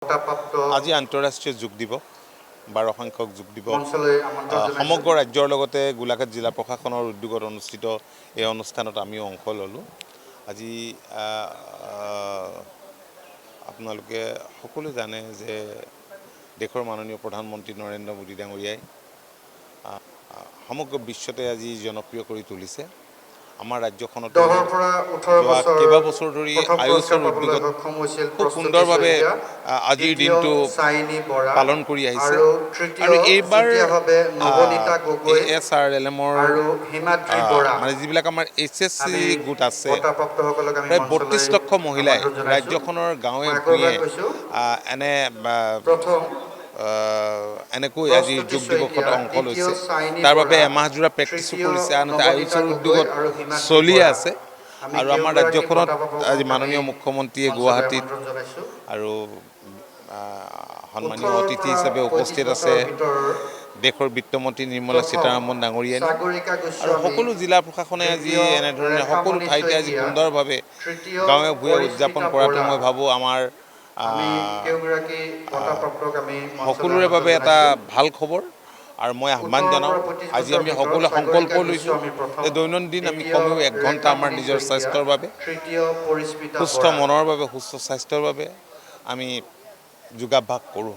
আজি আন্তঃৰাষ্ট্ৰীয় যোগ দিৱস 12 সংখ্যক যোগ দিৱস সমগ্ৰ ৰাজ্যৰ লগতে গোলাঘাট জিলা প্ৰশাসনৰ উদ্যোগত অনুষ্ঠিত এই অনুষ্ঠানত আমিও অংশ ল'লোঁ। আজি আপোনালোকে সকলোৱে জানে যে দেশৰ মাননীয় প্ৰধানমন্ত্ৰী নৰেন্দ্ৰ মোদী ডাঙৰীয়াই সমগ্ৰ বিশ্বতে আজি জনপ্ৰিয় কৰি তুলিছে। আমাৰ ৰাজ্যখনতো যোৱা কেইবাবছৰ ধৰি আয়ুষৰ উদ্যোগত খুব সুন্দৰভাৱে আজিৰ দিনটো পালন কৰি আহিছে আৰু এইবাৰ ASRLMৰ মানে যিবিলাক আমাৰ HSC গোট আছে প্ৰায় 32 লক্ষ মহিলাই ৰাজ্যখনৰ গাঁৱে ভূঞে এনেকৈ আজি যোগ দিৱসত অংশ লৈছে। তাৰ বাবে এমাহজোৰা প্ৰেক্টিছো কৰিছে, আনহাতে আয়ুষৰ উদ্যোগত চলিয়ে আছে। আৰু আমাৰ ৰাজ্যখনত আজি মাননীয় মুখ্যমন্ত্ৰীয়ে গুৱাহাটীত আৰু সন্মানীয় অতিথি হিচাপে উপস্থিত আছে দেশৰ বিত্তমন্ত্ৰী নিৰ্মলা সীতাৰামন ডাঙৰীয়ানী আৰু সকলো জিলা প্ৰশাসনে আজি এনেধৰণে সকলো ঠাইতে আজি সুন্দৰভাৱে গাঁৱে ভূঞে উদযাপন কৰাটো মই ভাবোঁ আমাৰ সকলোৰে বাবে এটা ভাল খবৰ। আৰু মই আহ্বান জনাওঁ, আজি আমি সকলোৱে সংকল্প লৈছোঁ যে দৈনন্দিন আমি কমেও 1 ঘণ্টা আমাৰ নিজৰ স্বাস্থ্যৰ বাবে, সুস্থ মনৰ বাবে, সুস্থ স্বাস্থ্যৰ বাবে আমি যোগাভ্যাস কৰোঁ।